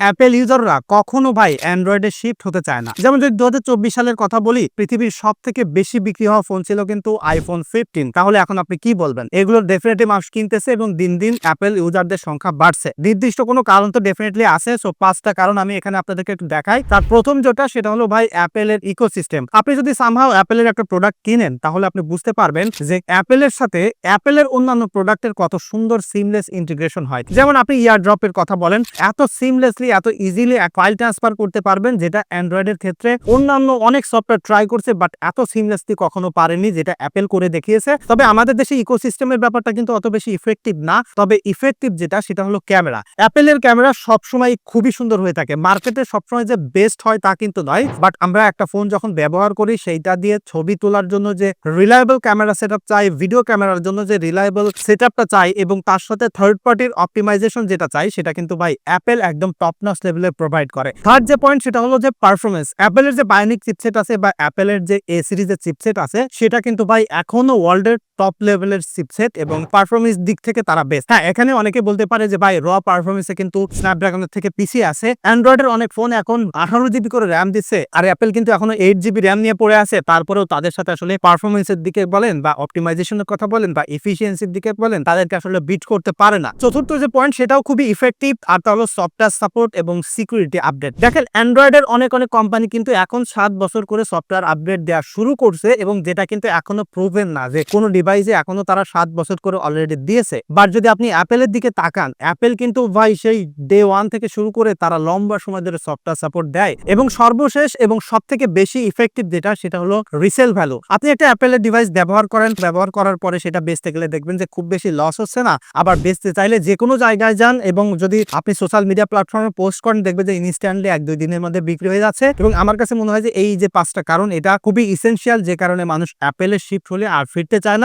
Apple ইউজাররা কখনো ভাই অ্যান্ড্রয়েডে shift হতে চায় না। যেমন যদি 2024 সালের কথা বলি, পৃথিবীর সব থেকে বেশি বিক্রি হওয়া ফোন ছিল কিন্তু আইফোন 15। তাহলে এখন আপনি কি বলবেন? এগুলোর ডেফিনেটলি মানুষ কিনতেছে এবং দিন দিন অ্যাপেল ইউজারদের সংখ্যা বাড়ছে। নির্দিষ্ট কোনো কারণ তো ডেফিনেটলি আছে। সো 5টা কারণ আমি এখানে আপনাদেরকে একটু দেখাই। তার প্রথম যেটা সেটা হলো ভাই অ্যাপেলের ইকোসিস্টেম। আপনি যদি সামহাও অ্যাপেলের একটা প্রোডাক্ট কিনেন তাহলে আপনি বুঝতে পারবেন যে অ্যাপেলের সাথে অ্যাপেলের অন্যান্য প্রোডাক্টের কত সুন্দর সিমলেস ইন্টিগ্রেশন হয়। যেমন আপনি ইয়ারড্রপের কথা বলেন, এত সিমলেসলি এত ইজিলি ফাইল ট্রান্সফার করতে পারবেন, যেটা অ্যান্ড্রয়েডের ক্ষেত্রে অন্যান্য অনেক সফটওয়্যার ট্রাই করছে বাট এত সিমলেসলি কখনো পারেনি যেটা অ্যাপেল করে দেখিয়েছে। তবে আমাদের দেশে ইকোসিস্টেমের ব্যাপারটা কিন্তু অত বেশি ইফেক্টিভ না। তবে ইফেক্টিভ যেটা সেটা হলো ক্যামেরা। অ্যাপেলের ক্যামেরা সবসময় খুবই সুন্দর হয়ে থাকে। মার্কেটে সবসময় যে বেস্ট হয় তা কিন্তু নয়, বাট আমরা একটা ফোন যখন ব্যবহার করি সেইটা দিয়ে ছবি তোলার জন্য যে রিলায়েবল ক্যামেরা সেটআপ চাই, ভিডিও ক্যামেরার জন্য যে রিলায়েবল সেটআপটা চাই এবং তার সাথে থার্ড পার্টির অপটিমাইজেশন যেটা চাই সেটা কিন্তু ভাই অ্যাপেল একদম টপ নচ লেভেলে প্রোভাইড করে। থার্ড যে পয়েন্ট সেটা হলো যে পারফরমেন্স। অ্যাপেলের যে বায়োনিক চিপসেট আছে বা অ্যাপেলের যে এ সিরিজের চিপসেট আছে সেটা কিন্তু ভাই এখনো ওয়ার্ল্ডের টপ লেভেলের চিপসেট এবং পারফরমেন্স দিক থেকে তারা বেস্ট। হ্যাঁ, এখানে অনেকে বলতে পারে যে ভাই র পারফরমেন্সে কিন্তু স্ন্যাপড্রাগনের থেকে পিছিয়ে আছে। অ্যান্ড্রয়েডের অনেক ফোন এখন 18 জিবি করে র্যাম দিচ্ছে, আর অ্যাপেল কিন্তু এখনো 8 জিবি র্যাম নিয়ে পড়ে আছে। তারপরেও তাদের সাথে আসলে পারফরমেন্সের দিকে বলেন বা অপটিমাইজেশনের কথা বলেন বা এফিসিয়েন্সির দিকে বলেন, তাদেরকে আসলে বিট করতে পারে না। চতুর্থ যে পয়েন্ট সেটাও খুবই ইফেক্টিভ, আর তা হলো সফটওয়্যার সাপোর্ট এবং সিকিউরিটি আপডেট। দেখেন অ্যান্ড্রয়েডের অনেক কোম্পানি কিন্তু এখন 7 বছর করে সফটওয়্যার আপডেট দেওয়া শুরু করছে এবং যেটা কিন্তু এখনো প্রুভেন না যে কোনো ডিভাইসে এখনো তারা 7 বছর করে অলরেডি দিয়েছে। বাট যদি আপনি অ্যাপেলের দিকে তাকান, অ্যাপেল কিন্তু ভাই সেই ডে 1 থেকে শুরু করে তারা লম্বা সময় ধরে সফটওয়্যার সাপোর্ট দেয়। এবং সর্বশেষ এবং সব থেকে বেশি ইফেক্টিভ যেটা সেটা হলো রিসেল ভ্যালু। আপনি একটা অ্যাপেলের ডিভাইস ব্যবহার করেন, ব্যবহার করার পরে সেটা বেচতে গেলে দেখবেন যে খুব বেশি লস হচ্ছে না। আবার বেচতে চাইলে যে কোনো জায়গায় যান এবং যদি আপনি সোশ্যাল মিডিয়া প্ল্যাটফর্মে পোস্ট করেন দেখবেন যে ইনস্ট্যান্টলি 1-2 দিনের মধ্যে বিক্রি হয়ে যাচ্ছে। এবং আমার কাছে মনে হয় যে এই যে 5টা কারণ এটা খুবই ইসেনশিয়াল, যে কারণে মানুষ অ্যাপেলের শিফট হলে আর ফিরতে চায় না।